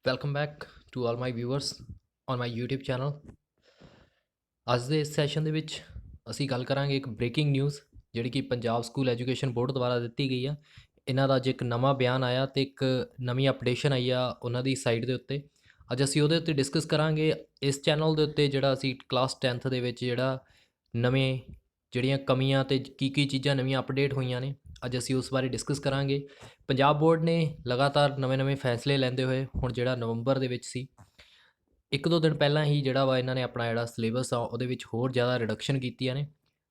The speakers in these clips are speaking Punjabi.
Welcome back to all my viewers on my YouTube channel. ਅੱਜ ਦੇ ਇਸ ਸੈਸ਼ਨ ਦੇ ਵਿੱਚ ਅਸੀਂ ਗੱਲ ਕਰਾਂਗੇ ਇੱਕ ਬ੍ਰੇਕਿੰਗ ਨਿਊਜ਼ ਜਿਹੜੀ ਕਿ ਪੰਜਾਬ ਸਕੂਲ ਐਜੂਕੇਸ਼ਨ ਬੋਰਡ ਦੁਆਰਾ ਦਿੱਤੀ ਗਈ ਆ। ਇਹਨਾਂ ਦਾ ਅੱਜ ਇੱਕ ਨਵਾਂ ਬਿਆਨ ਆਇਆ ਤੇ ਇੱਕ ਨਵੀਂ ਅਪਡੇਸ਼ਨ ਆਈ ਆ ਉਹਨਾਂ ਦੀ ਸਾਈਟ ਦੇ ਉੱਤੇ। ਅੱਜ ਅਸੀਂ ਉਹਦੇ ਉੱਤੇ ਡਿਸਕਸ ਕਰਾਂਗੇ। ਇਸ ਚੈਨਲ ਦੇ ਉੱਤੇ ਜਿਹੜਾ ਅਸੀਂ ਕਲਾਸ 10th ਦੇ ਵਿੱਚ ਨਵੇਂ ਜਿਹੜੀਆਂ ਕਮੀਆਂ ਤੇ ਕੀ ਚੀਜ਼ਾਂ ਨਵੀਆਂ ਅਪਡੇਟ ਹੋਈਆਂ ਨੇ, ਅੱਜ ਅਸੀਂ ਉਸ ਬਾਰੇ ਡਿਸਕਸ ਕਰਾਂਗੇ। ਪੰਜਾਬ ਬੋਰਡ ਨੇ ਲਗਾਤਾਰ ਨਵੇਂ ਫੈਸਲੇ ਲੈਂਦੇ ਹੋਏ ਹੁਣ ਜਿਹੜਾ ਨਵੰਬਰ ਦੇ ਵਿੱਚ ਸੀ, ਇੱਕ ਦੋ ਦਿਨ ਪਹਿਲਾਂ ਹੀ ਇਹਨਾਂ ਨੇ ਆਪਣਾ ਸਿਲੇਬਸ ਆ ਉਹਦੇ ਵਿੱਚ ਹੋਰ ਜ਼ਿਆਦਾ ਰਿਡਕਸ਼ਨ ਕੀਤੀਆਂ ਨੇ।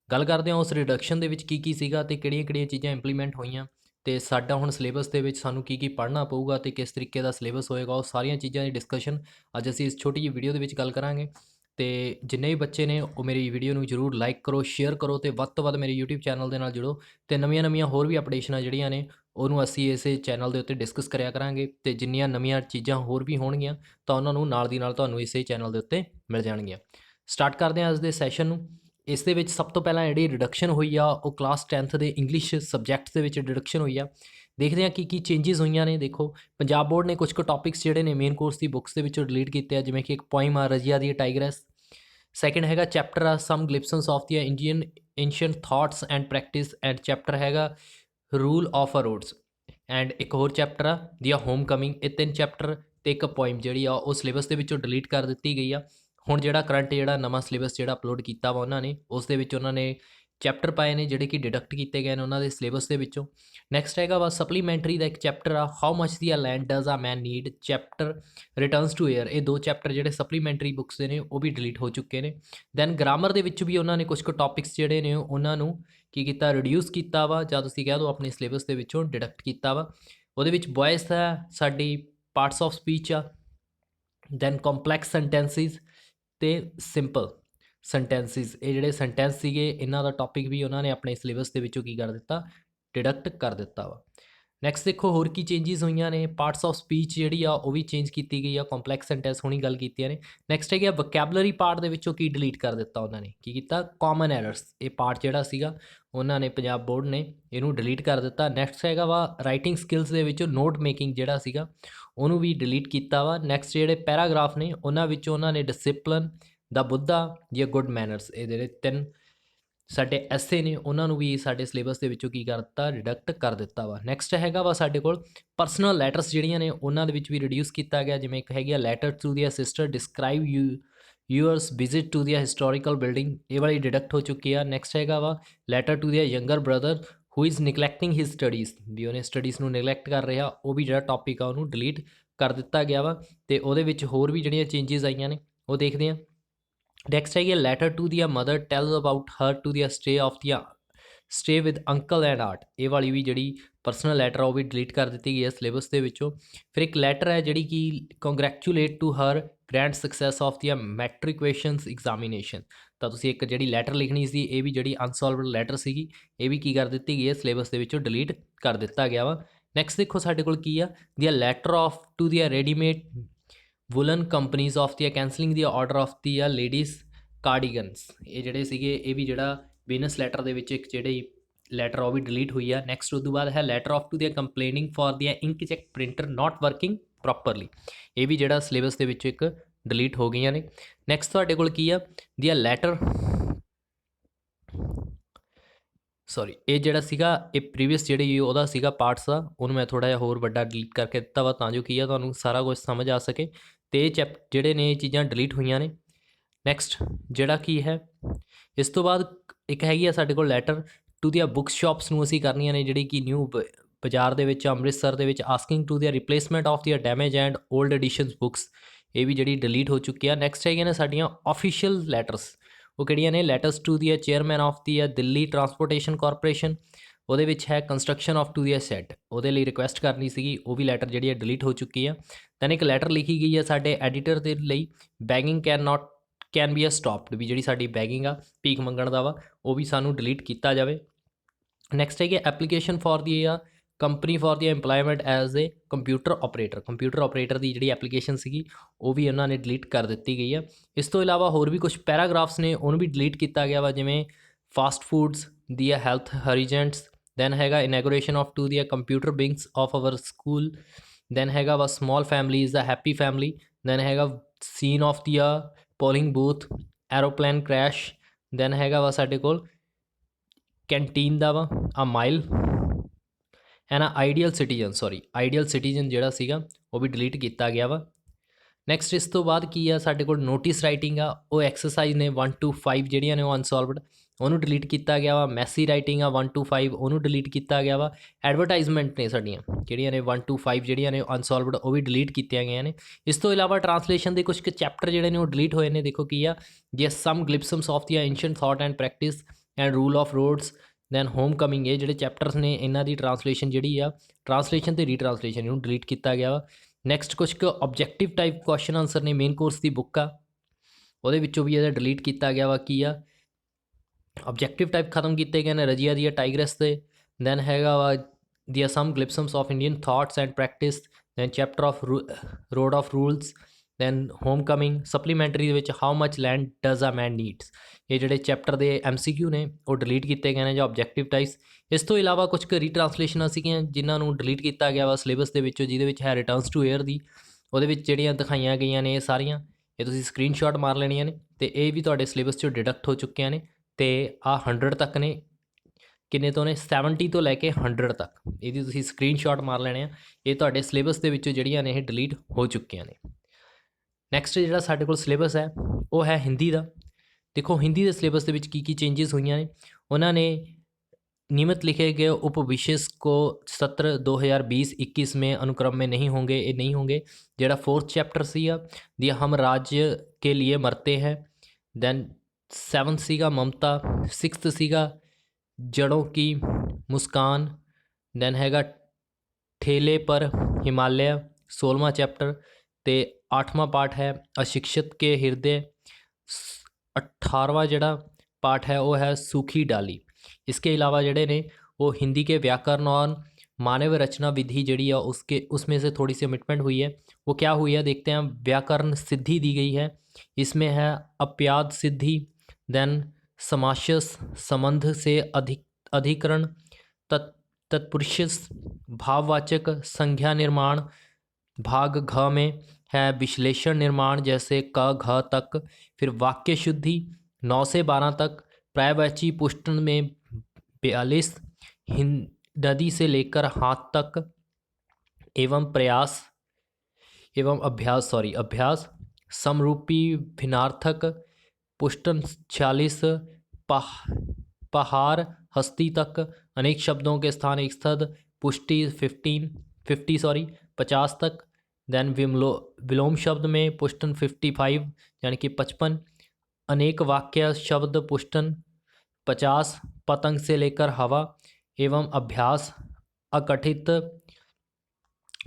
ਗੱਲ ਕਰਦੇ ਹਾਂ ਉਸ ਰਿਡਕਸ਼ਨ ਦੇ ਵਿੱਚ ਕੀ ਸੀਗਾ ਤੇ ਕਿਹੜੀਆਂ ਚੀਜ਼ਾਂ ਇੰਪਲੀਮੈਂਟ ਹੋਈਆਂ ਤੇ ਸਾਡਾ ਹੁਣ ਸਿਲੇਬਸ ਦੇ ਵਿੱਚ ਸਾਨੂੰ ਕੀ ਪੜ੍ਹਨਾ ਪਊਗਾ ਤੇ ਕਿਸ ਤਰੀਕੇ ਦਾ ਸਿਲੇਬਸ ਹੋਏਗਾ, ਉਹ ਸਾਰੀਆਂ ਚੀਜ਼ਾਂ ਦੀ ਡਿਸਕਸ਼ਨ ਅੱਜ ਅਸੀਂ ਇਸ ਛੋਟੀ ਜਿਹੀ ਵੀਡੀਓ ਦੇ ਵਿੱਚ ਗੱਲ ਕਰਾਂਗੇ। ਤੇ ਜਿੰਨੇ ਵੀ ਬੱਚੇ ਨੇ ਉਹ ਮੇਰੀ ਵੀਡੀਓ ਨੂੰ ਜ਼ਰੂਰ ਲਾਈਕ ਕਰੋ, ਸ਼ੇਅਰ ਕਰੋ ਤੇ ਵੱਧ ਤੋਂ ਵੱਧ ਮੇਰੇ YouTube ਚੈਨਲ ਦੇ ਨਾਲ ਜੁੜੋ ਤੇ ਨਵੀਆਂ ਹੋਰ ਵੀ ਅਪਡੇਸ਼ਨਾਂ ਜਿਹੜੀਆਂ ਨੇ ਉਹਨੂੰ ਅਸੀਂ ਇਸੇ ਚੈਨਲ ਦੇ ਉੱਤੇ ਡਿਸਕਸ ਕਰਿਆ ਕਰਾਂਗੇ ਤੇ ਜਿੰਨੀਆਂ ਨਵੀਆਂ ਚੀਜ਼ਾਂ ਹੋਰ ਵੀ ਹੋਣਗੀਆਂ ਤਾਂ ਉਹਨਾਂ ਨੂੰ ਨਾਲ ਦੀ ਨਾਲ ਤੁਹਾਨੂੰ ਇਸੇ ਚੈਨਲ ਦੇ ਉੱਤੇ ਮਿਲ ਜਾਣਗੀਆਂ। ਸਟਾਰਟ ਕਰਦੇ ਹਾਂ ਅੱਜ ਦੇ ਸੈਸ਼ਨ ਨੂੰ। ਇਸ ਦੇ ਵਿੱਚ ਸਭ ਤੋਂ ਪਹਿਲਾਂ ਜਿਹੜੀ ਰਿਡਕਸ਼ਨ ਹੋਈ ਆ ਉਹ ਕਲਾਸ 10th ਦੇ ਇੰਗਲਿਸ਼ ਸਬਜੈਕਟ ਦੇ ਵਿੱਚ ਰਿਡਕਸ਼ਨ ਹੋਈ ਆ। ਦੇਖਦੇ ਹਾਂ ਕੀ ਚੇਂਜਸ ਹੋਈਆਂ ਨੇ। ਦੇਖੋ, ਪੰਜਾਬ ਬੋਰਡ ਨੇ ਕੁਝ ਕੁ ਟੌਪਿਕਸ ਜਿਹੜੇ ਨੇ ਮੇਨ ਕੋਰਸ ਦੀ ਬੁੱਕਸ ਦੇ ਵਿੱਚੋਂ ਡਿਲੀਟ ਕੀਤੇ ਆ, ਜਿਵੇਂ ਕਿ ਇੱਕ ਪੋਇਮ ਆ ਰਜੀਆ ਦੀ ਟਾਈਗਰੈਸ। ਸੈਕਿੰਡ ਹੈਗਾ ਚੈਪਟਰ ਆ some glimpses of the Indian ancient thoughts and practice, and chapter ਹੈਗਾ rule of a roads. And ਇੱਕ ਹੋਰ ਚੈਪਟਰ ਆ ਦੀ ਹੋਮ ਕਮਿੰਗ। ਇਹ ਤਿੰਨ ਚੈਪਟਰ ਤੇ ਇੱਕ ਪੋਇਮ ਜਿਹੜੀ ਆ ਉਹ ਸਿਲੇਬਸ ਦੇ ਵਿੱਚੋਂ ਡਿਲੀਟ ਕਰ ਦਿੱਤੀ ਗਈ ਆ। ਹੁਣ ਕਰੰਟ ਨਵਾਂ ਸਿਲੇਬਸ ਅਪਲੋਡ ਕੀਤਾ ਵਾ ਉਹਨਾਂ ਨੇ, ਉਸ ਦੇ ਵਿੱਚ ਉਹਨਾਂ ਨੇ ਚੈਪਟਰ ਪਾਏ ਨੇ ਜਿਹੜੇ ਕਿ ਡਿਡਕਟ ਕੀਤੇ ਗਏ ਨੇ ਉਹਨਾਂ ਦੇ ਸਿਲੇਬਸ ਦੇ ਵਿੱਚੋਂ। ਨੈਕਸਟ ਹੈਗਾ ਵਾ ਸਪਲੀਮੈਂਟਰੀ ਦਾ ਇੱਕ ਚੈਪਟਰ ਆ how much the land does a man need, chapter returns to air. ਇਹ ਦੋ ਚੈਪਟਰ ਜਿਹੜੇ ਸਪਲੀਮੈਂਟਰੀ ਬੁੱਕਸ ਦੇ ਨੇ ਉਹ ਵੀ ਡਿਲੀਟ ਹੋ ਚੁੱਕੇ ਨੇ। ਦੈਨ ਗ੍ਰਾਮਰ ਦੇ ਵਿੱਚ ਵੀ ਉਹਨਾਂ ਨੇ ਕੁਝ ਕੁ ਟੌਪਿਕਸ ਜਿਹੜੇ ਨੇ ਉਹਨਾਂ ਨੂੰ ਕੀ ਕੀਤਾ, ਰਿਡਿਊਸ ਕੀਤਾ ਵਾ, ਜਾਂ ਤੁਸੀਂ ਕਹਿ ਦਿਓ ਆਪਣੇ ਸਿਲੇਬਸ ਦੇ ਵਿੱਚੋਂ ਡਿਡਕਟ ਕੀਤਾ ਵਾ। ਉਹਦੇ ਵਿੱਚ ਵੌਇਸ ਹੈ, ਸਾਡੀ ਪਾਰਟਸ ਆਫ ਸਪੀਚ ਆ, ਦੈਨ ਕੰਪਲੈਕਸ ਸੈਂਟੈਂਸਿਸ ਤੇ ਸਿੰਪਲ ਸੈਂਟੈਂਸਿਸ। ਇਹ ਜਿਹੜੇ ਸੈਂਟੈਂਸ ਸੀਗੇ ਇਹਨਾਂ ਦਾ ਟੌਪਿਕ ਵੀ ਉਹਨਾਂ ਨੇ ਆਪਣੇ ਸਿਲੇਬਸ ਦੇ ਵਿੱਚੋਂ ਕੀ ਕਰ ਦਿੱਤਾ, ਡਿਡਕਟ ਕਰ ਦਿੱਤਾ ਵਾ। ਨੈਕਸਟ ਦੇਖੋ ਹੋਰ ਕੀ ਚੇਂਜਸ ਹੋਈਆਂ ਨੇ। ਪਾਰਟਸ ਆਫ ਸਪੀਚ ਜਿਹੜੀ ਆ ਉਹ ਵੀ ਚੇਂਜ ਕੀਤੀ ਗਈ ਆ, ਕੰਪਲੈਕਸ ਸੈਂਟੈਂਸ ਹੁਣੀ ਗੱਲ ਕੀਤੀਆਂ ਨੇ। ਨੈਕਸਟ ਹੈਗਾ ਵੋਕੈਬਲਰੀ ਪਾਰਟ ਦੇ ਵਿੱਚੋਂ ਕੀ ਡਿਲੀਟ ਕਰ ਦਿੱਤਾ ਉਹਨਾਂ ਨੇ, ਕੀ ਕੀਤਾ, ਕਾਮਨ ਐਰਰਸ। ਇਹ ਪਾਰਟ ਜਿਹੜਾ ਸੀਗਾ ਉਹਨਾਂ ਨੇ ਪੰਜਾਬ ਬੋਰਡ ਨੇ ਇਹਨੂੰ ਡਿਲੀਟ ਕਰ ਦਿੱਤਾ। ਨੈਕਸਟ ਹੈਗਾ ਵਾ ਰਾਈਟਿੰਗ ਸਕਿੱਲਸ ਦੇ ਵਿੱਚੋਂ ਨੋਟ ਮੇਕਿੰਗ ਜਿਹੜਾ ਸੀਗਾ ਉਹਨੂੰ ਵੀ ਡਿਲੀਟ ਕੀਤਾ ਵਾ। ਨੈਕਸਟ ਜਿਹੜੇ ਪੈਰਾਗ੍ਰਾਫ ਨੇ ਉਹਨਾਂ ਵਿੱਚੋਂ ਉਹਨਾਂ ਨੇ ਡਿਸਿਪਲਨ ਦਾ ਬੁੱਧਾ ਜਾਂ ਗੁੱਡ ਮੈਨਰਸ, ਇਹ ਜਿਹੜੇ ਤਿੰਨ ਸਾਡੇ ਐਸੇ ਨੇ ਉਹਨਾਂ ਨੂੰ ਵੀ ਸਾਡੇ ਸਿਲੇਬਸ ਦੇ ਵਿੱਚੋਂ ਕੀ ਕਰ ਦਿੱਤਾ, ਰਿਡਕਟ ਕਰ ਦਿੱਤਾ ਵਾ। ਨੈਕਸਟ ਹੈਗਾ ਵਾ ਸਾਡੇ ਕੋਲ ਪਰਸਨਲ ਲੈਟਰਸ ਜਿਹੜੀਆਂ ਨੇ ਉਹਨਾਂ ਦੇ ਵਿੱਚ ਵੀ ਰਿਡਿਊਸ ਕੀਤਾ ਗਿਆ, ਜਿਵੇਂ ਇੱਕ ਹੈਗੀ ਆ letter to the sister describe yours visit to the historical building, ਇਹ ਵਾਲੀ ਡਿਡਕਟ ਹੋ ਚੁੱਕੀ ਆ। ਨੈਕਸਟ ਹੈਗਾ ਵਾ letter to the younger brother who is neglecting his studies, ਵੀ ਉਹਨੇ ਸਟੱਡੀਜ਼ ਨੂੰ ਨਿਗਲੈਕਟ ਕਰ ਰਿਹਾ, ਉਹ ਵੀ ਜਿਹੜਾ ਟੌਪਿਕ ਆ ਉਹਨੂੰ ਡਿਲੀਟ ਕਰ ਦਿੱਤਾ ਗਿਆ ਵਾ। ਤੇ ਉਹਦੇ ਵਿੱਚ ਹੋਰ ਵੀ ਜਿਹੜੀਆਂ ਚੇਂਜਸ ਆਈਆਂ ਨੇ ਉਹ ਦੇਖਦੇ ਹਾਂ। ਨੈਕਸਟ ਹੈਗੀ letter to the mother tells about her to the stay with uncle and aunt, ਇਹ ਵਾਲੀ ਵੀ ਜਿਹੜੀ ਪਰਸਨਲ ਲੈਟਰ ਆ ਉਹ ਵੀ ਡਿਲੀਟ ਕਰ ਦਿੱਤੀ ਗਈ ਹੈ ਸਿਲੇਬਸ ਦੇ ਵਿੱਚੋਂ। ਫਿਰ ਇੱਕ ਲੈਟਰ ਹੈ ਜਿਹੜੀ ਕਿ congratulate to her grand success of the matriculations examination. ਤਾਂ ਤੁਸੀਂ ਇੱਕ ਜਿਹੜੀ ਲੈਟਰ ਲਿਖਣੀ ਸੀ, ਇਹ ਵੀ ਜਿਹੜੀ ਅਨਸੋਲਵਡ ਲੈਟਰ ਸੀਗੀ ਇਹ ਵੀ ਕੀ ਕਰ ਦਿੱਤੀ ਗਈ ਹੈ, ਸਿਲੇਬਸ ਦੇ ਵਿੱਚੋਂ ਡਿਲੀਟ ਕਰ ਦਿੱਤਾ ਗਿਆ ਵਾ। ਨੈਕਸਟ ਦੇਖੋ ਸਾਡੇ ਕੋਲ ਕੀ ਆ, the letter of to the readymade woollen companies of the cancelling the order of the ladies cardigans. ਇਹ ਜਿਹੜੇ ਸੀਗੇ ਇਹ ਵੀ ਜਿਹੜਾ ਬਿਜ਼ਨਸ ਲੈਟਰ ਦੇ ਵਿੱਚ ਇੱਕ ਜਿਹੜੀ ਲੈਟਰ ਉਹ ਵੀ ਡਿਲੀਟ ਹੋਈ ਆ। ਨੈਕਸਟ ਉਸ ਤੋਂ ਬਾਅਦ ਹੈ letter of to the complaining for the inkjet printer not working properly, ਇਹ ਵੀ ਜਿਹੜਾ ਸਿਲੇਬਸ ਦੇ ਵਿੱਚ ਇੱਕ ਡਿਲੀਟ ਹੋ ਗਈਆਂ ਨੇ। ਨੈਕਸਟ ਤੁਹਾਡੇ ਕੋਲ ਕੀ ਆ, ਦੀ ਲੈਟਰ ਸੌਰੀ, ਇਹ ਜਿਹੜਾ ਸੀਗਾ ਇਹ ਪ੍ਰੀਵੀਅਸ ਜਿਹੜੀ ਉਹਦਾ ਸੀਗਾ ਪਾਰਟਸ ਆ, ਉਹਨੂੰ ਮੈਂ ਥੋੜ੍ਹਾ ਜਿਹਾ ਹੋਰ ਵੱਡਾ ਡਿਲੀਟ ਕਰਕੇ ਦਿੱਤਾ ਵਾ ਤਾਂ ਜੋ ਕੀ ਆ ਤੁਹਾਨੂੰ ਸਾਰਾ ਕੁਝ ਸਮਝ ਆ ਸਕੇ। ਤੇ ਇਹ ਜਿਹੜੇ ਨੇ ਇਹ ਚੀਜ਼ਾਂ ਡਿਲੀਟ ਹੋਈਆਂ ਨੇ। ਨੈਕਸਟ ਜਿਹੜਾ ਕੀ ਹੈ ਇਸ ਤੋਂ ਬਾਅਦ ਇੱਕ ਹੈਗੀ ਆ ਸਾਡੇ ਕੋਲ ਲੈਟਰ ਟੂ ਦੀਆਂ ਬੁੱਕ ਸ਼ਾਪਸ ਨੂੰ ਅਸੀਂ ਕਰਨੀਆਂ ਨੇ, ਜਿਹੜੀ ਕਿ ਨਿਊ ਬਾਜ਼ਾਰ ਦੇ ਵਿੱਚ ਅੰਮ੍ਰਿਤਸਰ ਦੇ ਵਿੱਚ asking to the replacement of the damage and old editions books, ਇਹ ਵੀ ਜਿਹੜੀ ਡਿਲੀਟ ਹੋ ਚੁੱਕੀ ਆ। ਨੈਕਸਟ ਹੈਗੀਆਂ ਨੇ ਸਾਡੀਆਂ ਆਫੀਸ਼ੀਅਲ ਲੈਟਰਸ, ਉਹ ਕਿਹੜੀਆਂ ਨੇ, letters to the chairman of the Delhi transportation corporation, ਉਹਦੇ ਵਿੱਚ ਹੈ construction of to the set, ਉਹਦੇ ਲਈ ਰਿਕੁਐਸਟ ਕਰਨੀ ਸੀਗੀ, ਉਹ ਵੀ ਲੈਟਰ ਜਿਹੜੀ ਹੈ ਡਿਲੀਟ ਹੋ ਚੁੱਕੀ ਆ। ਦੈਨ ਇੱਕ ਲੈਟਰ ਲਿਖੀ ਗਈ ਹੈ ਸਾਡੇ ਐਡੀਟਰ ਦੇ ਲਈ, ਬੈਗਿੰਗ ਕੈਨ ਬੀ ਸਟਾਪਡ, ਵੀ ਜਿਹੜੀ ਸਾਡੀ ਬੈਗਿੰਗ ਆ ਭੀਖ ਮੰਗਣ ਦਾ ਵਾ ਉਹ ਵੀ ਸਾਨੂੰ ਡਿਲੀਟ ਕੀਤਾ ਜਾਵੇ। ਨੈਕਸਟ ਹੈਗੀ application for the company for the employment as a computer operator ਦੀ ਜਿਹੜੀ ਐਪਲੀਕੇਸ਼ਨ ਸੀਗੀ ਉਹ ਵੀ ਉਹਨਾਂ ਨੇ ਡਿਲੀਟ ਕਰ ਦਿੱਤੀ ਗਈ ਆ। ਇਸ ਤੋਂ ਇਲਾਵਾ ਹੋਰ ਵੀ ਕੁਝ ਪੈਰਾਗ੍ਰਾਫਸ ਨੇ ਉਹਨੂੰ ਵੀ ਡਿਲੀਟ ਕੀਤਾ ਗਿਆ ਵਾ, ਜਿਵੇਂ fast foods the health hazards, then ਹੈਗਾ inauguration of to the computer wings of our school, then ਹੈਗਾ ਵਾ small family is the happy family, then ਹੈਗਾ scene of the a polling booth, aeroplane crash, then ਹੈਗਾ ਵਾ ਸਾਡੇ ਕੋਲ कैंटीन ਦਾ ਵਾ a mile and ideal citizen, sorry ideal citizen ਜਿਹੜਾ ਸੀਗਾ ਉਹ ਵੀ ਡਿਲੀਟ ਕੀਤਾ ਗਿਆ ਵਾ। ਨੈਕਸਟ ਇਸ ਤੋਂ ਬਾਅਦ ਕੀ ਆ ਸਾਡੇ ਕੋਲ ਨੋਟਿਸ ਰਾਈਟਿੰਗ ਆ, ਉਹ ਐਕਸਰਸਾਈਜ਼ ਨੇ 1 to 5 ਜਿਹੜੀਆਂ ਨੇ ਉਹ ਅਨਸੋਲਵਡ, ਉਹਨੂੰ ਡਿਲੀਟ ਕੀਤਾ ਗਿਆ ਵਾ। ਮੈਸੀ ਰਾਈਟਿੰਗ ਆ 1 to 5, ਉਹਨੂੰ ਡਿਲੀਟ ਕੀਤਾ ਗਿਆ ਵਾ। ਐਡਵਰਟਾਈਜ਼ਮੈਂਟ ਨੇ ਸਾਡੀਆਂ ਕਿਹੜੀਆਂ ਨੇ 1 to 5 ਜਿਹੜੀਆਂ ਨੇ ਅਨਸੋਲਵਡ, ਉਹ ਵੀ ਡਿਲੀਟ ਕੀਤੀਆਂ ਗਈਆਂ ਨੇ। ਇਸ ਤੋਂ ਇਲਾਵਾ ਟਰਾਂਸਲੇਸ਼ਨ ਦੇ ਕੁਝ ਕੁ ਚੈਪਟਰ ਜਿਹੜੇ ਨੇ ਉਹ ਡਿਲੀਟ ਹੋਏ ਨੇ। ਦੇਖੋ ਕੀ ਆ, ਜੈਸ some glimpses of the ancient thought and practice and rule of roads, then homecoming, ਇਹ ਜਿਹੜੇ ਚੈਪਟਰਸ ਨੇ ਇਹਨਾਂ ਦੀ ਟਰਾਂਸਲੇਸ਼ਨ ਜਿਹੜੀ ਆ, ਟਰਾਂਸਲੇਸ਼ਨ ਤੇ ਰੀਟਰਾਂਸਲੇਸ਼ਨ, ਇਹਨੂੰ ਡਿਲੀਟ ਕੀਤਾ ਗਿਆ ਵਾ। ਨੈਕਸਟ ਕੁਛ ਕੁ ਆਬਜੈਕਟਿਵ ਟਾਈਪ ਕੁਐਸਚਨ ਆਨਸਰ ਨੇ, ਮੇਨ ਕੋਰਸ ਦੀ ਬੁੱਕ ਆ ਉਹਦੇ ਵਿੱਚੋਂ ਵੀ ਇਹਦਾ ਡਿਲੀਟ ਕੀਤਾ ਗਿਆ ਵਾ। ਕੀ ਆ ਆਬਜੈਕਟਿਵ ਟਾਈਪ ਖਤਮ ਕੀਤੇ ਗਏ ਨੇ ਰਜੀਆ ਦੀ ਟਾਈਗਰਸ ਦੇ, ਦੈਨ ਹੈਗਾ ਵਾ the some glimpses of Indian thoughts and practice, then chapter of road of rules, then homecoming. Supplementary ਦੇ ਵਿੱਚ how much land does a man needs, ਇਹ ਜਿਹੜੇ ਚੈਪਟਰ ਦੇ MCQ ਨੇ ਉਹ ਡਿਲੀਟ ਕੀਤੇ ਗਏ ਨੇ ਜਾਂ ਆਬਜੈਕਟਿਵ ਟਾਈਪਸ। ਇਸ ਤੋਂ ਇਲਾਵਾ ਕੁਝ ਕੁ ਰੀਟਰਾਂਸਲੇਸ਼ਨਾਂ ਸੀਗੀਆਂ ਜਿਨ੍ਹਾਂ ਨੂੰ ਡਿਲੀਟ ਕੀਤਾ ਗਿਆ ਵਾ ਸਿਲੇਬਸ ਦੇ ਵਿੱਚੋਂ, ਜਿਹਦੇ ਵਿੱਚ ਹੈ ਰਿਟਰਨਸ ਟੂ ਏਅਰ ਦੀ, ਉਹਦੇ ਵਿੱਚ ਜਿਹੜੀਆਂ ਦਿਖਾਈਆਂ ਗਈਆਂ ਨੇ ਇਹ ਸਾਰੀਆਂ, ਇਹ ਤੁਸੀਂ ਸਕਰੀਨਸ਼ਾਟ ਮਾਰ ਲੈਣੀਆਂ ਨੇ ਅਤੇ ਇਹ ਵੀ ਤੁਹਾਡੇ ਸਿਲੇਬਸ 'ਚੋਂ ਡਿਡਕਟ ਹੋ ਚੁੱਕੀਆਂ ਨੇ। ਅਤੇ ਆਹ 100 ਤੱਕ ਨੇ, ਕਿੰਨੇ ਤੋਂ ਨੇ 70 ਤੋਂ ਲੈ ਕੇ 100 ਤੱਕ, ਇਹਦੀ ਤੁਸੀਂ ਸਕਰੀਨਸ਼ਾਟ ਮਾਰ ਲੈਣੇ ਆ। ਇਹ ਤੁਹਾਡੇ ਸਿਲੇਬਸ ਦੇ ਵਿੱਚੋਂ ਜਿਹੜੀਆਂ ਨੇ ਇਹ ਡਿਲੀਟ ਹੋ ਚੁੱਕੀਆਂ ਨੇ। ਨੈਕਸਟ ਜਿਹੜਾ ਸਾਡੇ ਕੋਲ ਸਿਲੇਬਸ ਹੈ ਉਹ ਹੈ ਹਿੰਦੀ ਦਾ। देखो हिंदी के सिलेबस के की चेंजेस हुई ने, उन्होंने नियमित लिखे गए उपविशेष को सत्र 2020-21 में अनुक्रम में नहीं होंगे, ये नहीं होंगे। जेड़ा 4th चैप्टर सीगा दिया हम राज्य के लिए मरते हैं, दैन 7th सीगा ममता, 6th सीगा जड़ों की मुस्कान, दैन हैगा ठेले पर हिमालय 16वां चैप्टर, तो 8वां पार्ट है अशिक्षित के हृदय, 18वां जड़ा पाठ है वो है सूखी डाली। इसके अलावा जड़े ने वो हिंदी के व्याकरण और मानव रचना विधि जड़ी है उसमें से थोड़ी सी ओमिटमेंट हुई है। वो क्या हुई है देखते हैं। व्याकरण सिद्धि दी गई है, इसमें है अप्याद सिद्धि, देन समासस संबंध से अधिकरण, तत्पुरुष भाववाचक संज्ञा निर्माण, भाग घ में है विश्लेषण निर्माण जैसे क घ तक, फिर वाक्य शुद्धि 9 से 12 तक, प्रायवाची पुष्टन में 42, नदी से लेकर हाथ तक, एवं प्रयास एवं अभ्यास समरूपी भिन्नार्थक पुष्टन 46, पहाड़ हस्ती तक, अनेक शब्दों के स्थान एक स्थद पुष्टि 50 तक, दैन विलोम शब्द में पुष्टन 55 यानी कि 55, अनेक वाक्य शब्द पुष्टन 50, पतंग से लेकर हवा, एवं अभ्यास अकथित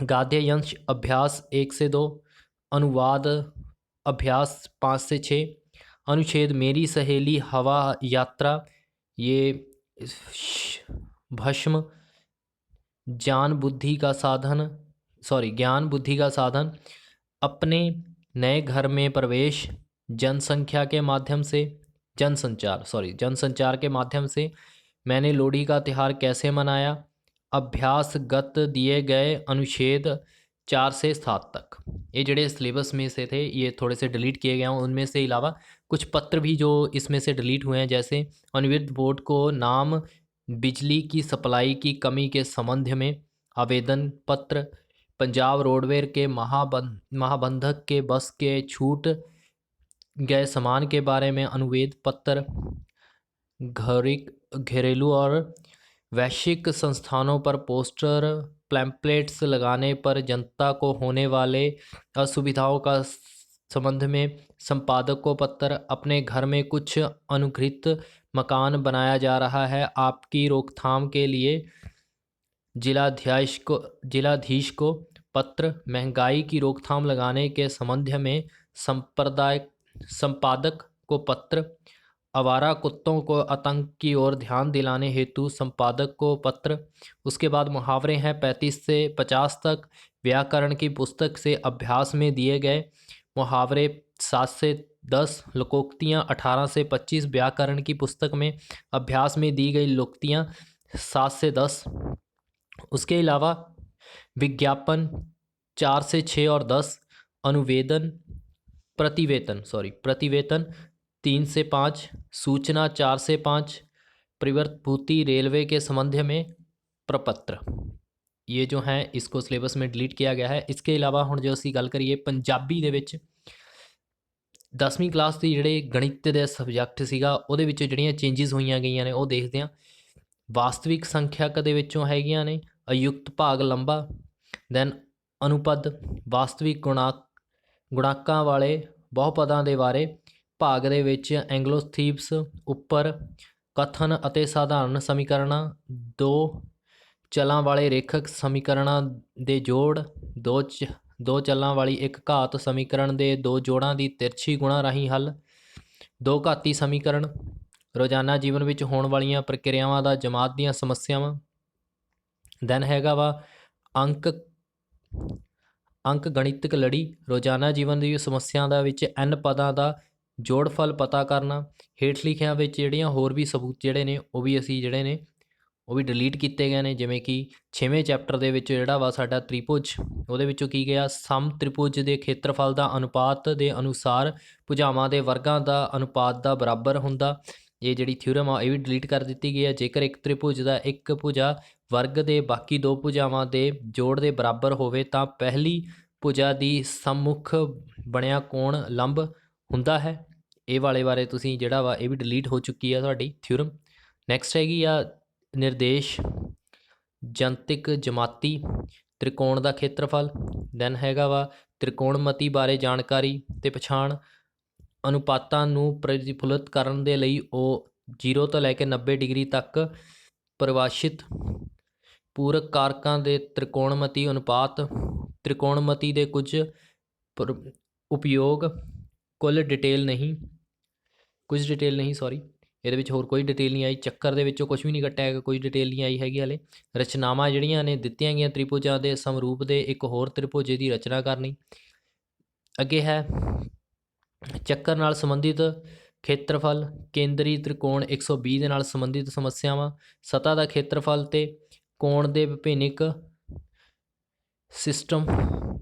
गाद्ययंश अभ्यास 1 से 2, अनुवाद अभ्यास 5 से 6, अनुच्छेद मेरी सहेली हवा यात्रा, ये भस्म ज्ञान बुद्धि का साधन, अपने नए घर में प्रवेश, जनसंचार के माध्यम से, मैंने लोहड़ी का त्यौहार कैसे मनाया, अभ्यासगत दिए गए अनुच्छेद 4 से 7 तक। ये जड़े सिलेबस में से थे ये थोड़े से डिलीट किए गए हैं। उनमें से अलावा कुछ पत्र भी जो इसमें से डिलीट हुए हैं, जैसे अनुविध बोर्ड को नाम, बिजली की सप्लाई की कमी के संबंध में आवेदन पत्र, पंजाब रोडवेज के महाबंधक के बस के छूट गए सामान के बारे में अनुवेद पत्र, घरेलू और वैश्विक संस्थानों पर पोस्टर पैम्पलेट्स लगाने पर जनता को होने वाले असुविधाओं का संबंध में संपादक को पत्र, अपने घर में कुछ अनुग्रहित मकान बनाया जा रहा है, आपकी रोकथाम के लिए जिलाधीश को पत्र, महंगाई की रोकथाम लगाने के संबंध में संपादक को पत्र, आवारा कुत्तों को आतंक की ओर ध्यान दिलाने हेतु संपादक को पत्र। उसके बाद मुहावरे हैं 35 से 50 तक, व्याकरण की पुस्तक से अभ्यास में दिए गए मुहावरे 7 से 10, लोकोक्तियाँ 18 से 25, व्याकरण की पुस्तक में अभ्यास में दी गई लोकोक्तियाँ 7 से 10। उसके अलावा विज्ञापन 4 से 6 और 10, अनुवेदन प्रतिवेतन 3 से 5, सूचना 4 से 5, प्रतिभूति रेलवे के संबंध में प्रपत्र। ये जो हैं इसको सिलेबस में डिलीट किया गया है। इसके अलावा ਹੁਣ ਜੋ ਅਸੀਂ ਗੱਲ ਕਰੀਏ ਪੰਜਾਬੀ ਦੇ ਵਿੱਚ 10ਵੀਂ ਕਲਾਸ ਦੀ ਜਿਹੜੇ ਗਣਿਤ ਦੇ ਸਬਜੈਕਟ ਸੀਗਾ ਉਹਦੇ ਵਿੱਚ ਜਿਹੜੀਆਂ ਚੇਂਜਸ ਹੋਈਆਂ ਗਈਆਂ ਨੇ ਉਹ ਦੇਖਦੇ ਹਾਂ। ਵਾਸਤਵਿਕ ਸੰਖਿਅਕ ਦੇ ਵਿੱਚੋਂ ਹੈਗੀਆਂ ਨੇ ਅਯੁਕਤ ਭਾਗ ਲੰਬਾ, ਦੈਨ ਅਨੁਪਦ, ਵਾਸਤਵਿਕ ਗੁਣਾਕਾਂ ਵਾਲੇ ਬਹੁਪਦਾਂ ਦੇ ਬਾਰੇ ਭਾਗ ਦੇ ਵਿੱਚ ਐਂਗਲੋਥੀਵਸ ਉੱਪਰ ਕਥਨ ਅਤੇ ਸਾਧਾਰਨ ਸਮੀਕਰਨਾਂ, ਦੋ ਚਲਾਂ ਵਾਲੇ ਰੇਖਕ ਸਮੀਕਰਨਾਂ ਦੇ ਜੋੜ, ਦੋ ਚਲਾਂ ਵਾਲੀ ਇੱਕ ਘਾਤ ਸਮੀਕਰਨ ਦੇ ਦੋ ਜੋੜਾਂ ਦੀ ਤਿਰਛੀ ਗੁਣਾ ਰਾਹੀਂ ਹੱਲ, ਦੋ ਘਾਤੀ ਸਮੀਕਰਨ, ਰੋਜ਼ਾਨਾ ਜੀਵਨ ਵਿੱਚ ਹੋਣ ਵਾਲੀਆਂ ਪ੍ਰਕਿਰਿਆਵਾਂ ਦਾ ਜਮਾਤ ਦੀਆਂ ਸਮੱਸਿਆਵਾਂ, ਦੈਨ ਹੈਗਾ ਵਾ ਅੰਕ ਗਣਿਤਕ ਲੜੀ, ਰੋਜ਼ਾਨਾ ਜੀਵਨ ਦੀ ਸਮੱਸਿਆ ਦਾ ਵਿੱਚ n ਪਦਾਂ ਦਾ ਜੋੜਫਲ ਪਤਾ ਕਰਨਾ। ਹੇਠ ਲਿਖਿਆਂ ਵਿੱਚ ਜਿਹੜੀਆਂ ਹੋਰ ਵੀ ਸਬੂਤ ਜਿਹੜੇ ਨੇ ਉਹ ਵੀ ਅਸੀਂ ਜਿਹੜੇ ਨੇ ਉਹ ਵੀ ਡਿਲੀਟ ਕੀਤੇ ਗਏ ਨੇ, ਜਿਵੇਂ ਕਿ 6ਵੇਂ ਚੈਪਟਰ ਦੇ ਵਿੱਚ ਜਿਹੜਾ ਵਾ ਸਾਡਾ ਤ੍ਰਿਭੁਜ, ਉਹਦੇ ਵਿੱਚੋਂ ਕੀ ਗਿਆ ਸਮ ਤ੍ਰਿਭੁਜ ਦੇ ਖੇਤਰਫਲ ਦਾ ਅਨੁਪਾਤ ਦੇ ਅਨੁਸਾਰ ਭੁਜਾਵਾਂ ਦੇ ਵਰਗਾਂ ਦਾ ਅਨੁਪਾਤ ਦਾ ਬਰਾਬਰ ਹੁੰਦਾ। ਇਹ ਜਿਹੜੀ ਥਿਊਰਮ ਆ ਇਹ ਵੀ ਡਿਲੀਟ ਕਰ ਦਿੱਤੀ ਗਈ ਹੈ। ਜੇਕਰ ਇੱਕ ਤ੍ਰਿਭੁਜ ਦਾ ਇੱਕ ਭੁਜਾ ਵਰਗ ਦੇ ਬਾਕੀ ਦੋ ਭੁਜਾਵਾਂ ਦੇ ਜੋੜ ਦੇ ਬਰਾਬਰ ਹੋਵੇ ਤਾਂ ਪਹਿਲੀ ਭੁਜਾ ਦੀ ਸੰਮੁਖ ਬਣਿਆ ਕੋਣ ਲੰਬ ਹੁੰਦਾ ਹੈ। ਇਹ ਵਾਲੇ ਬਾਰੇ ਤੁਸੀਂ ਜਿਹੜਾ ਵਾ ਇਹ ਵੀ ਡਿਲੀਟ ਹੋ ਚੁੱਕੀ ਆ ਤੁਹਾਡੀ ਥਿਊਰਮ। ਨੈਕਸਟ ਹੈਗੀ ਆ ਨਿਰਦੇਸ਼ ਜਨਤਕ ਜਮਾਤੀ ਤ੍ਰਿਕੋਣ ਦਾ ਖੇਤਰਫਲ, ਦੈਨ ਹੈਗਾ ਵਾ ਤ੍ਰਿਕੋਣਮਤੀ ਬਾਰੇ ਜਾਣਕਾਰੀ ਤੇ ਪਛਾਣ, ਅਨੁਪਾਤਾਂ ਨੂੰ ਪ੍ਰਤੀਫੁਲਿਤ ਕਰਨ ਦੇ ਲਈ ਉਹ 0 ਤੋਂ ਲੈ ਕੇ 90 ਡਿਗਰੀ ਤੱਕ ਪਰਿਭਾਸ਼ਿਤ, ਪੂਰਕ ਕਾਰਕਾਂ ਦੇ ਤ੍ਰਿਕੋਣਮਤੀ ਅਨੁਪਾਤ, ਤ੍ਰਿਕੋਣਮਤੀ ਦੇ ਕੁਝ ਉਪਯੋਗ, ਕੁਝ ਡਿਟੇਲ ਨਹੀਂ ਇਹਦੇ ਵਿੱਚ ਹੋਰ ਕੋਈ ਡਿਟੇਲ ਨਹੀਂ ਆਈ। ਚੱਕਰ ਦੇ ਵਿੱਚੋਂ ਕੁਝ ਵੀ ਨਹੀਂ ਕੱਟਿਆ ਹੈਗਾ, ਕੋਈ ਡਿਟੇਲ ਨਹੀਂ ਆਈ ਹੈਗੀ ਹਾਲੇ। ਰਚਨਾਵਾਂ ਜਿਹੜੀਆਂ ਨੇ ਦਿੱਤੀਆਂ ਗਈਆਂ ਤ੍ਰਿਭੁਜਾਂ ਦੇ ਸਮਰੂਪ ਦੇ ਇੱਕ ਹੋਰ ਤ੍ਰਿਭੁਜ ਦੀ ਰਚਨਾ ਕਰਨੀ। ਅੱਗੇ ਹੈ ਚੱਕਰ ਨਾਲ ਸੰਬੰਧਿਤ ਖੇਤਰਫਲ, ਕੇਂਦਰੀ ਤ੍ਰਿਕੋਣ 120 ਦੇ ਨਾਲ ਸੰਬੰਧਿਤ ਸਮੱਸਿਆਵਾਂ, ਸਤ੍ਹਾ ਦਾ ਖੇਤਰਫਲ ਤੇ ਕੋਣ ਦੇ ਵਿਭਿੰਨਕ ਸਿਸਟਮ,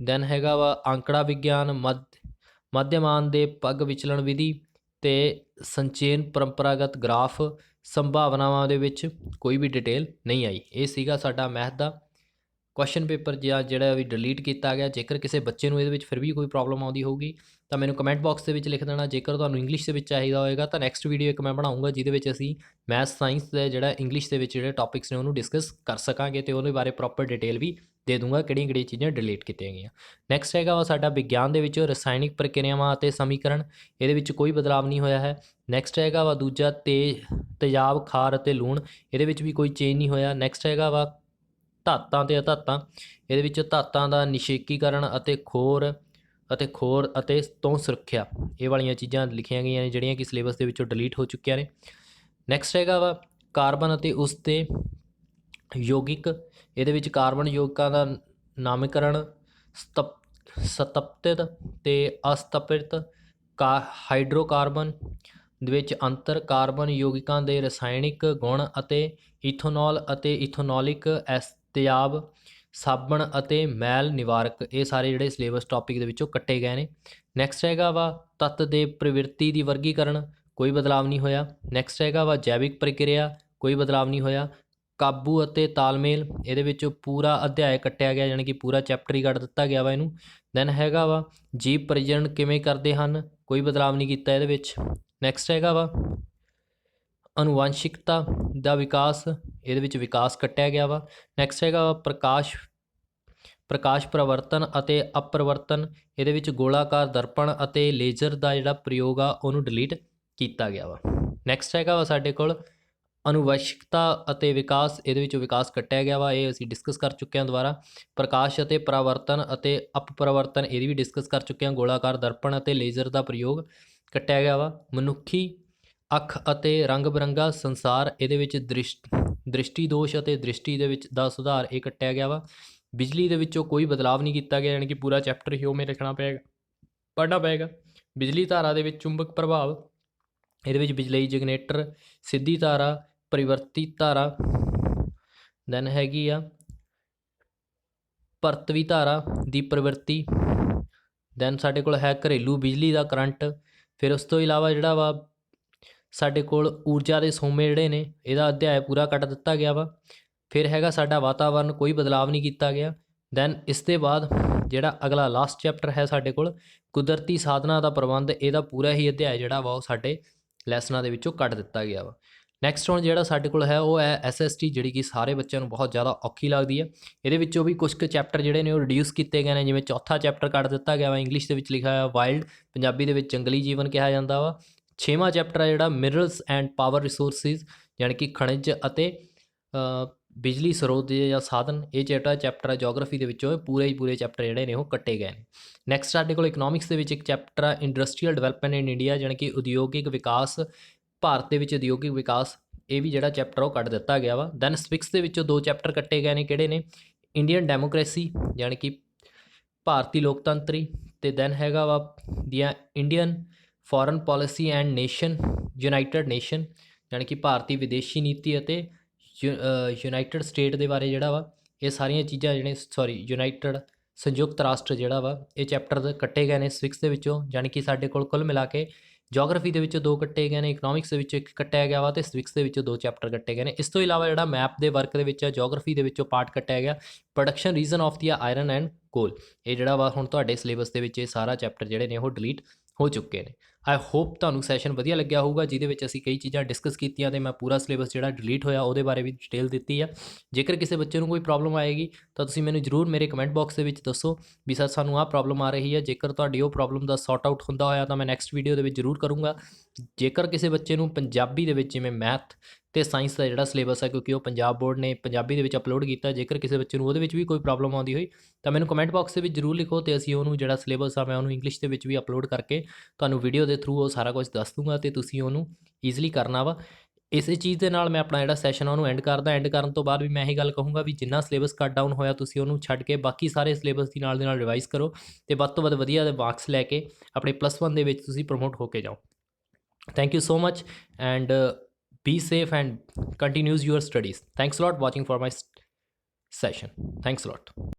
ਦੈਨ ਹੈਗਾ ਵਾ ਅੰਕੜਾ ਵਿਗਿਆਨ, ਮਾਧਿਅਮਾਨ ਦੇ ਪੱਗ ਵਿਚਲਣ ਵਿਧੀ ਤੇ ਸੰਚੇਨ ਪਰੰਪਰਾਗਤ ਗ੍ਰਾਫ। ਸੰਭਾਵਨਾਵਾਂ ਦੇ ਵਿੱਚ ਕੋਈ ਵੀ ਡਿਟੇਲ ਨਹੀਂ ਆਈ। ਇਹ ਸੀਗਾ ਸਾਡਾ ਮੈਥ ਦਾ ਕੁਐਸਚਨ ਪੇਪਰ ਜਿਹੜਾ ਵੀ ਡਿਲੀਟ ਕੀਤਾ ਗਿਆ। ਜੇਕਰ ਕਿਸੇ ਬੱਚੇ ਨੂੰ ਇਹਦੇ ਵਿੱਚ ਫਿਰ ਵੀ ਕੋਈ ਪ੍ਰੋਬਲਮ ਆਉਂਦੀ ਹੋਊਗੀ ਤਾਂ ਮੈਨੂੰ ਕਮੈਂਟ ਬਾਕਸ ਦੇ ਵਿੱਚ ਲਿਖ ਦੇਣਾ। ਜੇਕਰ ਤੁਹਾਨੂੰ ਇੰਗਲਿਸ਼ ਦੇ ਵਿੱਚ ਚਾਹੀਦਾ ਹੋਏਗਾ ਤਾਂ ਨੈਕਸਟ ਵੀਡੀਓ ਇੱਕ ਮੈਂ ਬਣਾਉਂਗਾ ਜਿਹਦੇ ਵਿੱਚ ਅਸੀਂ ਮੈਥ ਸਾਇੰਸ ਦਾ ਜਿਹੜਾ ਇੰਗਲਿਸ਼ ਦੇ ਵਿੱਚ ਜਿਹੜੇ ਟੌਪਿਕਸ ਨੇ ਉਹਨੂੰ ਡਿਸਕਸ ਕਰ ਸਕਾਂਗੇ ਤੇ ਉਹਦੇ ਬਾਰੇ ਪ੍ਰੋਪਰ ਡਿਟੇਲ ਵੀ ਦੇ ਦੂੰਗਾ ਕਿਹੜੀਆਂ ਚੀਜ਼ਾਂ ਡਿਲੀਟ ਕੀਤੀਆਂ ਗਈਆਂ। ਨੈਕਸਟ ਹੈਗਾ ਵਾ ਸਾਡਾ ਵਿਗਿਆਨ ਦੇ ਵਿੱਚ ਰਸਾਇਣਿਕ ਪ੍ਰਕਿਰਿਆਵਾਂ ਅਤੇ ਸਮੀਕਰਨ, ਇਹਦੇ ਵਿੱਚ ਕੋਈ ਬਦਲਾਵ ਨਹੀਂ ਹੋਇਆ ਹੈ। ਨੈਕਸਟ ਹੈਗਾ ਵਾ ਦੂਜਾ ਤੇਜ਼ਾਬ, ਖਾਰ ਅਤੇ ਲੂਣ, ਇਹਦੇ ਵਿੱਚ ਵੀ ਕੋਈ ਚੇਂਜ ਨਹੀਂ ਹੋਇਆ। ਨੈਕਸਟ ਹੈਗਾ ਵਾ ਧਾਤਾਂ ਅਤੇ ਅਧਾਤਾਂ, ਇਹਦੇ ਵਿੱਚ ਧਾਤਾਂ ਦਾ ਨਿਸ਼ੇਕੀਕਰਨ ਅਤੇ ਖੋਰ ਅਤੇ ਤੋਂ ਸੁਰੱਖਿਆ, ਇਹ ਵਾਲੀਆਂ ਚੀਜ਼ਾਂ ਲਿਖੀਆਂ ਗਈਆਂ ਨੇ ਜਿਹੜੀਆਂ ਕਿ ਸਿਲੇਬਸ ਦੇ ਵਿੱਚੋਂ ਡਿਲੀਟ ਹੋ ਚੁੱਕੀਆਂ ਨੇ। ਨੈਕਸਟ ਹੈਗਾ ਵਾ ਕਾਰਬਨ ਅਤੇ ਉਸ ਦੇ ਯੌਗਿਕ, ਇਹਦੇ ਵਿੱਚ ਕਾਰਬਨ ਯੌਗਿਕਾਂ ਦਾ ਨਾਮਕਰਨ, ਸਤਪਿਤ ਤੇ ਅਸਤਪਿਤ ਹਾਈਡਰੋਕਾਰਬਨ ਦੇ ਵਿੱਚ ਅੰਤਰ, ਕਾਰਬਨ ਯੌਗਿਕਾਂ ਦੇ ਰਸਾਇਣਿਕ ਗੁਣ ਅਤੇ ਇਥੋਨੋਲ ਅਤੇ ਇਥੋਨੋਲਿਕ ਤੇਜ਼ਾਬ, ਸਾਬਣ ਅਤੇ ਮੈਲ ਨਿਵਾਰਕ, ਇਹ ਸਾਰੇ ਜਿਹੜੇ ਸਿਲੇਬਸ ਟੌਪਿਕ ਦੇ ਵਿੱਚੋਂ ਕੱਟੇ ਗਏ ਨੇ। ਨੈਕਸਟ ਹੈਗਾ ਵਾ ਤੱਤ ਦੇ ਪ੍ਰਵਿਰਤੀ ਦੀ ਵਰਗੀਕਰਨ, ਕੋਈ ਬਦਲਾਵ ਨਹੀਂ ਹੋਇਆ। ਨੈਕਸਟ ਹੈਗਾ ਵਾ ਜੈਵਿਕ ਪ੍ਰਕਿਰਿਆ, ਕੋਈ ਬਦਲਾਵ ਨਹੀਂ ਹੋਇਆ। ਕਾਬੂ ਅਤੇ ਤਾਲਮੇਲ, ਇਹਦੇ ਵਿੱਚ ਪੂਰਾ ਅਧਿਆਇ ਕੱਟਿਆ ਗਿਆ, ਯਾਨੀ ਕਿ ਪੂਰਾ ਚੈਪਟਰ ਹੀ ਕੱਟ ਦਿੱਤਾ ਗਿਆ ਵਾ ਇਹਨੂੰ। ਦੈਨ ਹੈਗਾ ਵਾ ਜੀਵ ਪ੍ਰਜਨਨ ਕਿਵੇਂ ਕਰਦੇ ਹਨ, ਕੋਈ ਬਦਲਾਵ ਨਹੀਂ ਕੀਤਾ ਇਹਦੇ ਵਿੱਚ। ਨੈਕਸਟ ਹੈਗਾ ਵਾ ਅਨੁਵਾਂਸ਼ਿਕਤਾ ਦਾ ਵਿਕਾਸ, ਇਹਦੇ ਵਿੱਚ ਵਿਕਾਸ ਕੱਟਿਆ ਗਿਆ ਵਾ। ਨੈਕਸਟ ਹੈਗਾ ਵਾ ਪ੍ਰਕਾਸ਼ ਪਰਿਵਰਤਨ ਅਤੇ ਅਪਰਿਵਰਤਨ, ਇਹਦੇ ਵਿੱਚ ਗੋਲਾਕਾਰ ਦਰਪਣ ਅਤੇ ਲੇਜ਼ਰ ਦਾ ਜਿਹੜਾ ਪ੍ਰਯੋਗ ਆ ਉਹਨੂੰ ਡਿਲੀਟ ਕੀਤਾ ਗਿਆ ਵਾ। ਨੈਕਸਟ ਹੈਗਾ ਵਾ ਸਾਡੇ ਕੋਲ ਅਨੁਵੰਸ਼ਿਕਤਾ ਅਤੇ ਵਿਕਾਸ, ਇਹਦੇ ਵਿੱਚ ਵਿਕਾਸ ਕੱਟਿਆ ਗਿਆ ਵਾ, ਇਹ ਅਸੀਂ ਡਿਸਕਸ ਕਰ ਚੁੱਕੇ ਹਾਂ ਦੁਬਾਰਾ। ਪ੍ਰਕਾਸ਼ ਅਤੇ ਪਰਾਵਰਤਨ ਅਤੇ ਅਪਰਿਵਰਤਨ, ਇਹਦੀ ਵੀ ਡਿਸਕਸ ਕਰ ਚੁੱਕੇ ਹਾਂ। ਗੋਲਾਕਾਰ ਦਰਪਣ ਅਤੇ ਲੇਜ਼ਰ ਦਾ ਪ੍ਰਯੋਗ ਕੱਟਿਆ ਗਿਆ ਵਾ। ਮਨੁੱਖੀ ਅੱਖ ਅਤੇ ਰੰਗ ਬਿਰੰਗਾ ਸੰਸਾਰ, ਇਹਦੇ ਵਿੱਚ ਦ੍ਰਿਸ਼ਟੀ ਦੋਸ਼ ਅਤੇ ਦ੍ਰਿਸ਼ਟੀ ਦੇ ਵਿੱਚ ਦਾ ਸੁਧਾਰ, ਇਹ ਕੱਟਿਆ ਗਿਆ ਵਾ। ਬਿਜਲੀ ਦੇ ਵਿੱਚੋਂ ਕੋਈ ਬਦਲਾਵ ਨਹੀਂ ਕੀਤਾ ਗਿਆ, ਯਾਨੀ ਕਿ ਪੂਰਾ ਚੈਪਟਰ ਹੀ ਉਹ ਲਿਖਣਾ ਪਏਗਾ, ਪੜ੍ਹਨਾ ਪਏਗਾ। ਬਿਜਲੀ ਧਾਰਾ ਦੇ ਵਿੱਚ ਚੁੰਬਕ ਪ੍ਰਭਾਵ, ਇਹਦੇ ਵਿੱਚ ਬਿਜਲਈ ਜਨਰੇਟਰ, ਸਿੱਧੀ ਧਾਰਾ, ਪਰਿਵਰਤਿਤ ਧਾਰਾ, ਦੈਨ ਹੈਗੀ ਆ ਭਰਤਵੀ ਧਾਰਾ ਦੀ ਪ੍ਰਵਿਰਤੀ, ਦੈਨ ਸਾਡੇ ਕੋਲ ਹੈ ਘਰੇਲੂ ਬਿਜਲੀ ਦਾ ਕਰੰਟ। ਫਿਰ ਉਸ ਤੋਂ ਇਲਾਵਾ ਜਿਹੜਾ ਵਾ ਸਾਡੇ ਕੋਲ ਊਰਜਾ ਦੇ ਸੋਮੇ ਜਿਹੜੇ ਨੇ, ਇਹਦਾ ਅਧਿਆਇ ਪੂਰਾ ਕੱਟ ਦਿੱਤਾ ਗਿਆ ਵਾ। ਫਿਰ ਹੈਗਾ ਸਾਡਾ ਵਾਤਾਵਰਨ, ਕੋਈ ਬਦਲਾਵ ਨਹੀਂ ਕੀਤਾ ਗਿਆ। ਦੈਨ ਇਸ ਦੇ ਬਾਅਦ ਜਿਹੜਾ ਅਗਲਾ ਲਾਸਟ ਚੈਪਟਰ ਹੈ ਸਾਡੇ ਕੋਲ ਕੁਦਰਤੀ ਸਾਧਨਾਂ ਦਾ ਪ੍ਰਬੰਧ, ਇਹਦਾ ਪੂਰਾ ਹੀ ਅਧਿਆਇ ਜਿਹੜਾ ਵਾ ਉਹ ਸਾਡੇ ਲੈਸਨਾਂ ਦੇ ਵਿੱਚੋਂ ਕੱਟ ਦਿੱਤਾ ਗਿਆ ਵਾ। ਨੈਕਸਟ ਹੁਣ ਜਿਹੜਾ ਸਾਡੇ ਕੋਲ ਹੈ ਉਹ ਹੈ SST, ਜਿਹੜੀ ਕਿ ਸਾਰੇ ਬੱਚਿਆਂ ਨੂੰ ਬਹੁਤ ਜ਼ਿਆਦਾ ਔਖੀ ਲੱਗਦੀ ਹੈ। ਇਹਦੇ ਵਿੱਚੋਂ ਵੀ ਕੁਝ ਕੁ ਚੈਪਟਰ ਜਿਹੜੇ ਨੇ ਉਹ ਰਿਡਿਊਸ ਕੀਤੇ ਗਏ ਨੇ, ਜਿਵੇਂ ਚੌਥਾ ਚੈਪਟਰ ਕੱਟ ਦਿੱਤਾ ਗਿਆ ਵਾ, ਇੰਗਲਿਸ਼ ਦੇ ਵਿੱਚ ਲਿਖਿਆ ਹੋਇਆ ਵਾਈਲਡ, ਪੰਜਾਬੀ ਦੇ ਵਿੱਚ ਜੰਗਲੀ ਜੀਵਨ ਕਿਹਾ ਜਾਂਦਾ ਵਾ। 6ਵਾਂ ਚੈਪਟਰ ਹੈ ਜਿਹੜਾ ਮਿਨਰਲਸ ਐਂਡ ਪਾਵਰ ਰਿਸੋਰਸਿਸ, ਯਾਨੀ ਕਿ ਖਣਿਜ ਅਤੇ ਬਿਜਲੀ ਸਰੋਤ ਜਾਂ ਸਾਧਨ। ਇਹ ਜਿਹੜਾ ਚੈਪਟਰ ਹੈ ਜੋਗ੍ਰਾਫੀ ਦੇ ਵਿੱਚੋਂ ਪੂਰੇ ਹੀ ਪੂਰੇ ਚੈਪਟਰ ਜਿਹੜੇ ਨੇ ਉਹ ਕੱਟੇ ਗਏ ਨੇ। ਨੈਕਸਟ ਸਾਡੇ ਕੋਲ ਇਕਨੋਮਿਕਸ ਦੇ ਵਿੱਚ ਇੱਕ ਚੈਪਟਰ ਆ ਇੰਡਸਟਰੀਅਲ ਡਿਵੈਲਪਮੈਂਟ ਇਨ ਇੰਡੀਆ, ਯਾਨੀ ਕਿ ਉਦਯੋਗਿਕ ਵਿਕਾਸ, ਭਾਰਤ ਦੇ ਵਿੱਚ ਉਦਯੋਗਿਕ ਵਿਕਾਸ। ਇਹ ਵੀ ਜਿਹੜਾ ਚੈਪਟਰ ਉਹ ਕੱਟ ਦਿੱਤਾ ਗਿਆ ਵਾ। ਦੈਨ ਸਿਵਿਕਸ ਦੇ ਵਿੱਚੋਂ 2 ਚੈਪਟਰ ਕੱਟੇ ਗਏ ਨੇ, ਕਿਹੜੇ ਨੇ? ਇੰਡੀਅਨ ਡੈਮੋਕ੍ਰੇਸੀ, ਯਾਨੀ ਕਿ ਭਾਰਤੀ ਲੋਕਤੰਤਰੀ, ਅਤੇ ਦੈਨ ਹੈਗਾ ਵਾ ਦੀਆਂ Indian foreign policy and nation, United nation, ਯਾਨੀ ਕਿ ਭਾਰਤੀ ਵਿਦੇਸ਼ੀ ਨੀਤੀ ਅਤੇ ਯੂਨਾਈਟਡ ਸਟੇਟ ਦੇ ਬਾਰੇ ਜਿਹੜਾ ਵਾ ਇਹ ਸਾਰੀਆਂ ਚੀਜ਼ਾਂ ਜਿਹੜੇ ਯੂਨਾਈਟਡ ਸੰਯੁਕਤ ਰਾਸ਼ਟਰ ਜਿਹੜਾ ਵਾ ਇਹ ਚੈਪਟਰ ਕੱਟੇ ਗਏ ਨੇ ਸਿਵਿਕਸ ਦੇ ਵਿੱਚੋਂ। ਯਾਨੀ ਕਿ ਸਾਡੇ ਕੋਲ ਕੁੱਲ ਮਿਲਾ ਕੇ ਜੋਗ੍ਰਾਫੀ ਦੇ ਵਿੱਚੋਂ 2 ਕੱਟੇ ਗਏ ਨੇ, ਇਕਨੋਮਿਕਸ ਦੇ ਵਿੱਚੋਂ 1 ਕੱਟਿਆ ਗਿਆ ਵਾ, ਅਤੇ ਸਿਵਿਕਸ ਦੇ ਵਿੱਚੋਂ 2 ਚੈਪਟਰ ਕੱਟੇ ਗਏ ਨੇ। ਇਸ ਤੋਂ ਇਲਾਵਾ ਜਿਹੜਾ ਮੈਪ ਦੇ ਵਰਕ ਦੇ ਵਿੱਚ ਹੈ ਜੋਗ੍ਰਾਫੀ ਦੇ ਵਿੱਚੋਂ ਪਾਰਟ ਕੱਟਿਆ ਗਿਆ production reason of the iron and ਕੋਲ। ਇਹ ਜਿਹੜਾ ਵਾ ਹੁਣ ਤੁਹਾਡੇ ਸਿਲੇਬਸ ਦੇ ਵਿੱਚ ਇਹ ਸਾਰਾ ਚੈਪਟਰ ਜਿਹੜੇ ਨੇ ਉਹ ਡਿਲੀਟ ਹੋ ਚੁੱਕੇ ਨੇ। ਆਈ ਹੋਪ ਤੁਹਾਨੂੰ ਸੈਸ਼ਨ ਵਧੀਆ ਲੱਗਿਆ ਹੋਊਗਾ, ਜਿਹਦੇ ਵਿੱਚ ਅਸੀਂ ਕਈ ਚੀਜ਼ਾਂ ਡਿਸਕਸ ਕੀਤੀਆਂ ਅਤੇ ਮੈਂ ਪੂਰਾ ਸਿਲੇਬਸ ਜਿਹੜਾ ਡਿਲੀਟ ਹੋਇਆ ਉਹਦੇ ਬਾਰੇ ਵੀ ਡਿਟੇਲ ਦਿੱਤੀ ਆ। ਜੇਕਰ ਕਿਸੇ ਬੱਚੇ ਨੂੰ ਕੋਈ ਪ੍ਰੋਬਲਮ ਆਏਗੀ ਤਾਂ ਤੁਸੀਂ ਮੈਨੂੰ ਜ਼ਰੂਰ ਮੇਰੇ ਕਮੈਂਟ ਬਾਕਸ ਦੇ ਵਿੱਚ ਦੱਸੋ ਵੀ ਸਰ ਸਾਨੂੰ ਆਹ ਪ੍ਰੋਬਲਮ ਆ ਰਹੀ ਹੈ। ਜੇਕਰ ਤੁਹਾਡੀ ਉਹ ਪ੍ਰੋਬਲਮ ਦਾ ਸੌਟ ਆਊਟ ਹੁੰਦਾ ਹੋਇਆ ਤਾਂ ਮੈਂ ਨੈਕਸਟ ਵੀਡੀਓ ਦੇ ਵਿੱਚ ਜ਼ਰੂਰ ਕਰੂੰਗਾ। ਜੇਕਰ ਕਿਸੇ ਬੱਚੇ ਨੂੰ ਪੰਜਾਬੀ ਦੇ ਵਿੱਚ, ਜਿਵੇਂ ਮੈਥ ਅਤੇ ਸਾਇੰਸ ਦਾ ਜਿਹੜਾ ਸਿਲੇਬਸ ਹੈ, ਕਿਉਂਕਿ ਉਹ ਪੰਜਾਬ ਬੋਰਡ ਨੇ ਪੰਜਾਬੀ ਦੇ ਵਿੱਚ ਅਪਲੋਡ ਕੀਤਾ, ਜੇਕਰ ਕਿਸੇ ਬੱਚੇ ਨੂੰ ਉਹਦੇ ਵਿੱਚ ਵੀ ਕੋਈ ਪ੍ਰੋਬਲਮ ਆਉਂਦੀ ਹੋਈ ਤਾਂ ਮੈਨੂੰ ਕਮੈਂਟ ਬਾਕਸ ਦੇ ਵਿੱਚ ਜ਼ਰੂਰ ਲਿਖੋ, ਅਤੇ ਅਸੀਂ ਉਹਨੂੰ ਜਿਹੜਾ ਸਿਲੇਬਸ ਆ ਮੈਂ ਉਹਨੂੰ ਇੰਗਲਿਸ਼ ਦੇ ਵਿੱਚ ਵੀ ਅਪਲੋਡ ਕਰਕੇ ਤੁਹਾਨੂੰ ਵੀਡੀਓ ਦੇ ਥਰੂ ਉਹ ਸਾਰਾ ਕੁਝ ਦੱਸ ਦੂੰਗਾ, ਅਤੇ ਤੁਸੀਂ ਉਹਨੂੰ ਈਜ਼ੀਲੀ ਕਰਨਾ ਵਾ। ਇਸੇ ਚੀਜ਼ ਦੇ ਨਾਲ ਮੈਂ ਆਪਣਾ ਜਿਹੜਾ ਸੈਸ਼ਨ ਉਹਨੂੰ ਐਂਡ ਕਰਦਾ। ਐਂਡ ਕਰਨ ਤੋਂ ਬਾਅਦ ਵੀ ਮੈਂ ਇਹੀ ਗੱਲ ਕਹੂੰਗਾ ਵੀ ਜਿੰਨਾ ਸਿਲੇਬਸ ਕੱਟ ਡਾਊਨ ਹੋਇਆ ਤੁਸੀਂ ਉਹਨੂੰ ਛੱਡ ਕੇ ਬਾਕੀ ਸਾਰੇ ਸਿਲੇਬਸ ਦੀ ਨਾਲ ਦੇ ਨਾਲ ਰਿਵਾਈਜ਼ ਕਰੋ, ਅਤੇ ਵੱਧ ਤੋਂ ਵੱਧ ਵਧੀਆ ਦੇ ਮਾਰਕਸ ਲੈ ਕੇ ਆਪਣੇ +1 ਦੇ ਵਿੱਚ ਤੁਸੀਂ ਪ੍ਰਮੋਟ ਹੋ ਕੇ ਜਾਓ। Thank you so much, and be safe and continue your studies. Thanks a lot watching for my session. Thanks a lot.